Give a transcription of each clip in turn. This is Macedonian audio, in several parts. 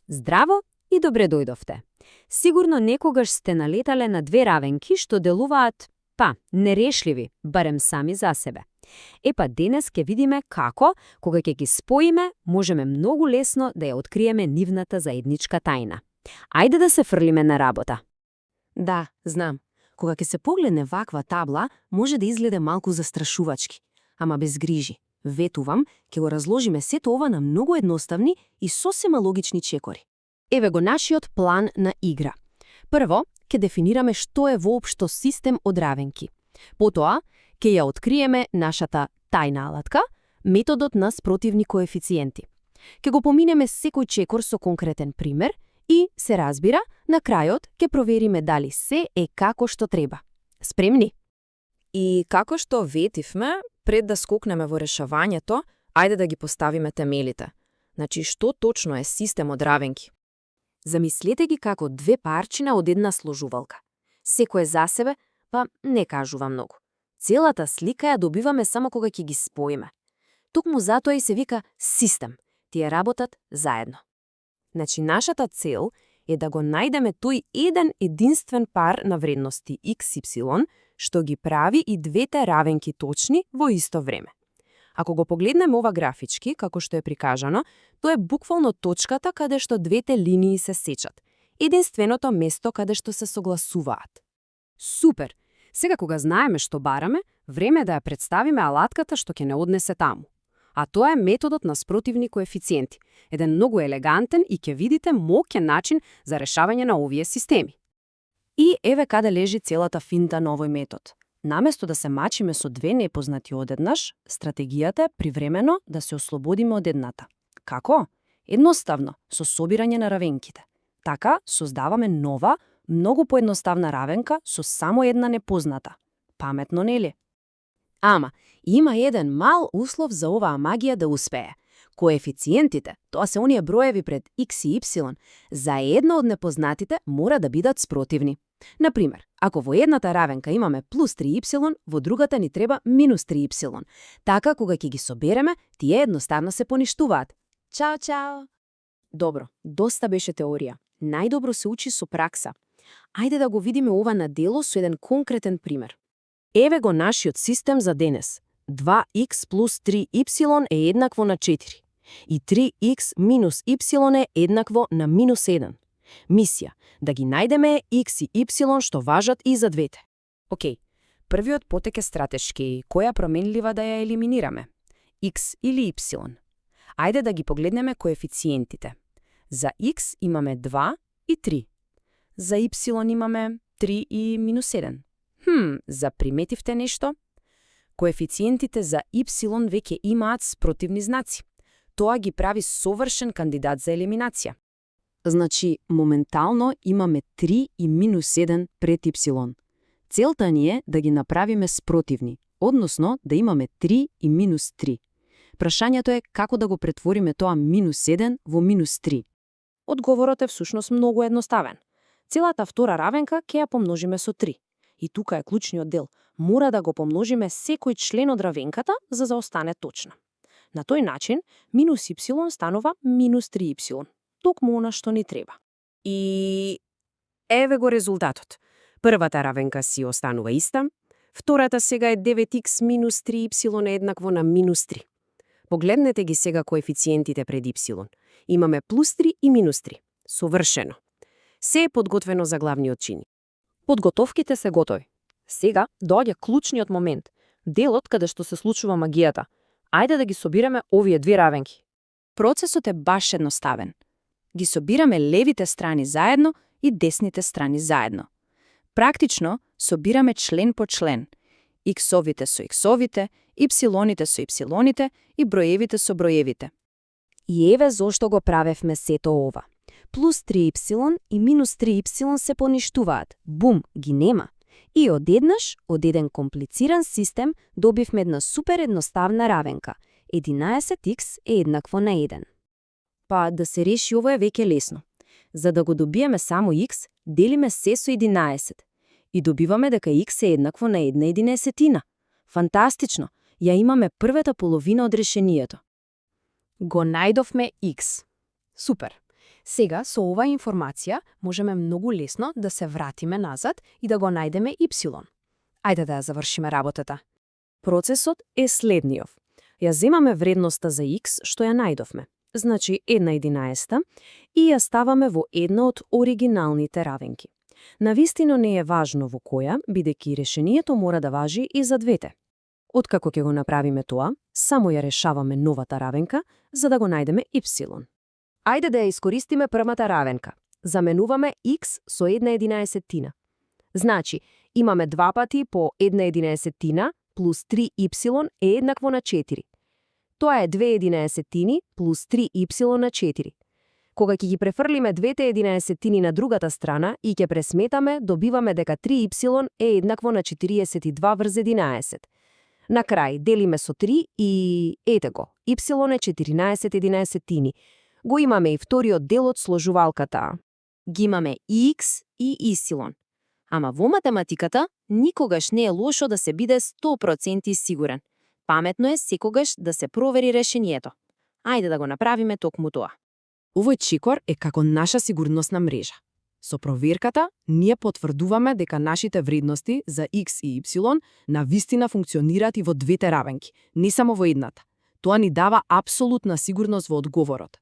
Здраво и добре дојдовте. Сигурно некогаш сте налетале на две равенки што делуваат, нерешливи, барем сами за себе. Денес ќе видиме како, кога ќе ги споиме, можеме многу лесно да ја откриеме нивната заедничка тајна. Ајде да се фрлиме на работа. Да, знам. Кога ќе се погледне ваква табла, може да изгледа малку застрашувачки. Ама без грижи. Ветувам, ќе го разложиме сето ова на многу едноставни и сосема логични чекори. Еве го нашиот план на игра. Прво, ќе дефинираме што е воопшто систем од равенки. Потоа, ќе ја откриеме нашата тајна алатка, методот на спротивни коефициенти. Ќе го поминеме секој чекор со конкретен пример и, се разбира, на крајот ќе провериме дали се е како што треба. Спремни? И како што ветивме, пред да скокнеме во решавањето, ајде да ги поставиме темелите. Значи, што точно е систем од равенки? Замислете ги како две парчина од една сложувалка. Секој за себе, не кажува многу. Целата слика ја добиваме само кога ќе ги споиме. Токму затоа и се вика систем. Тие работат заедно. Значи, нашата цел е да го најдеме тој единствен пар на вредности x, y, што ги прави и двете равенки точни во исто време. Ако го погледнеме ова графички, како што е прикажано, тоа е буквално точката каде што двете линии се сечат. Единственото место каде што се согласуваат. Супер! Сега кога знаеме што бараме, време е да ја представиме алатката што ќе не однесе таму. А тоа е методот на спротивни коефициенти. Еден многу елегантен и ќе видите моќен начин за решавање на овие системи. И еве каде лежи целата финта на овој метод. Наместо да се мачиме со две непознати одеднаш, стратегијата е привремено да се ослободиме од едната. Како? Едноставно, со собирање на равенките. Така, создаваме нова, многу поедноставна равенка со само една непозната. Паметно, нели? Ама, има еден мал услов за оваа магија да успее. Коефициентите, тоа се оние броеви пред x и y, за една од непознатите мора да бидат спротивни. Например, ако во едната равенка имаме плюс 3y, во другата ни треба минус 3y. Така, кога ќе ги собереме, тие едноставно се поништуваат. Чао, чао! Добро, доста беше теорија. Најдобро се учи со пракса. Ајде да го видиме ова на дело со еден конкретен пример. Еве го нашиот систем за денес. 2x плюс 3y е еднакво на 4. И 3x минус y е еднакво на минус 1. Мисија – да ги најдеме x и y што важат и за двете. Океј, првиот потек е стратешки. Која променлива да ја елиминираме? X или y? Ајде да ги погледнеме коефициентите. За x имаме 2 и 3. За y имаме 3 и минус 1. Заприметивте нешто? Коефициентите за y веќе имаат спротивни знаци. Тоа ги прави совршен кандидат за елиминација. Значи, моментално имаме 3 и минус 1 пред y. Целта ни е да ги направиме спротивни, односно да имаме 3 и минус 3. Прашањето е како да го претвориме тоа минус 1 во минус 3. Одговорот е всушност многу едноставен. Целата втора равенка ќе ја помножиме со 3. И тука е клучниот дел. Мора да го помножиме секој член од равенката за да остане точна. На тој начин, минус y станува минус 3y. Токму она што ни треба. И еве го резултатот. Првата равенка си останува иста, втората сега е 9x минус 3y е еднакво на минус 3. Погледнете ги сега коефициентите пред y. Имаме плюс 3 и минус 3. Совршено. Се е подготвено за главниот чини. Подготовките се готови. Сега доаѓа клучниот момент, делот каде што се случува магијата. Ајде да ги собираме овие две равенки. Процесот е баш едноставен. Ги собираме левите страни заедно и десните страни заедно. Практично собираме член по член. Иксовите со иксовите, ипсилоните со ипсилоните и броевите со броевите. И еве зошто го правевме сето ова. Плюс 3y и минус 3y се поништуваат. Бум, ги нема. И одеднаш, од еден комплициран систем, добивме една супер едноставна равенка. 11x е еднакво на 1. Да се реши ова е веќе лесно. За да го добиеме само x, делиме се со 11. И добиваме дека x е еднакво на 1/11. Фантастично! Ја имаме првата половина од решението. Го најдовме x. Супер! Сега, со оваа информација, можеме многу лесно да се вратиме назад и да го најдеме y. Ајде да ја завршиме работата. Процесот е следниот. Ја земаме вредноста за x што ја најдовме, значи 1/11, и ја ставаме во една од оригиналните равенки. Навистина не е важно во која, бидејќи решението мора да важи и за двете. Откако ќе го направиме тоа, само ја решаваме новата равенка за да го најдеме y. Ајде да ја искористиме првата равенка. Заменуваме x со 1/11. Значи, имаме 2 пати по 1/11 плюс 3y е еднакво на 4. Тоа е 2/11 плюс 3y на 4. Кога ќе ги префрлиме двете 11 на другата страна и ќе пресметаме, добиваме дека 3y е еднакво на 42 врз 11. На крај делиме со 3 и ете го, y е 14/11. Го имаме и вториот дел од сложувалката. Ги имаме и x и y. Ама во математиката никогаш не е лошо да се биде 100% сигурен. Паметно е секогаш да се провери решението. Ајде да го направиме токму тоа. Овој чекор е како наша сигурносна мрежа. Со проверката, ние потврдуваме дека нашите вредности за x и y навистина функционираат и во двете равенки, не само во едната. Тоа ни дава апсолутна сигурност во одговорот.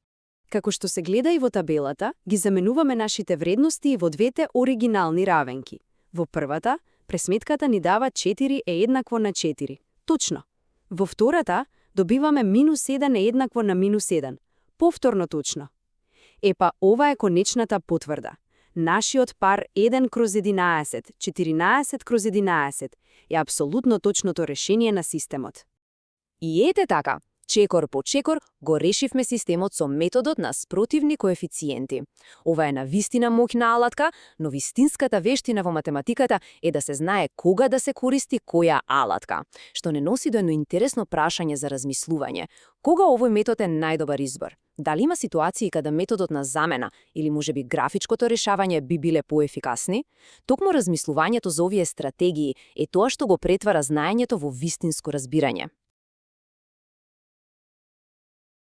Како што се гледа и во табелата, ги заменуваме нашите вредности и во двете оригинални равенки. Во првата, пресметката ни дава 4 е еднакво на 4. Точно. Во втората, добиваме -1 е еднакво на -1. Повторно точно. Епа, ова е конечната потврда. Нашиот пар 1/11, 14/11 е апсолутно точното решение на системот. И ете така, чекор по чекор го решивме системот со методот на спротивни коефициенти. Ова е навистина моќна алатка, но вистинската вештина во математиката е да се знае кога да се користи која алатка, што не носи до едно интересно прашање за размислување. Кога овој метод е најдобар избор? Дали има ситуации каде методот на замена или можеби графичкото решавање би биле поефикасни? Токму размислувањето за овие стратегии е тоа што го претвара знаењето во вистинско разбирање.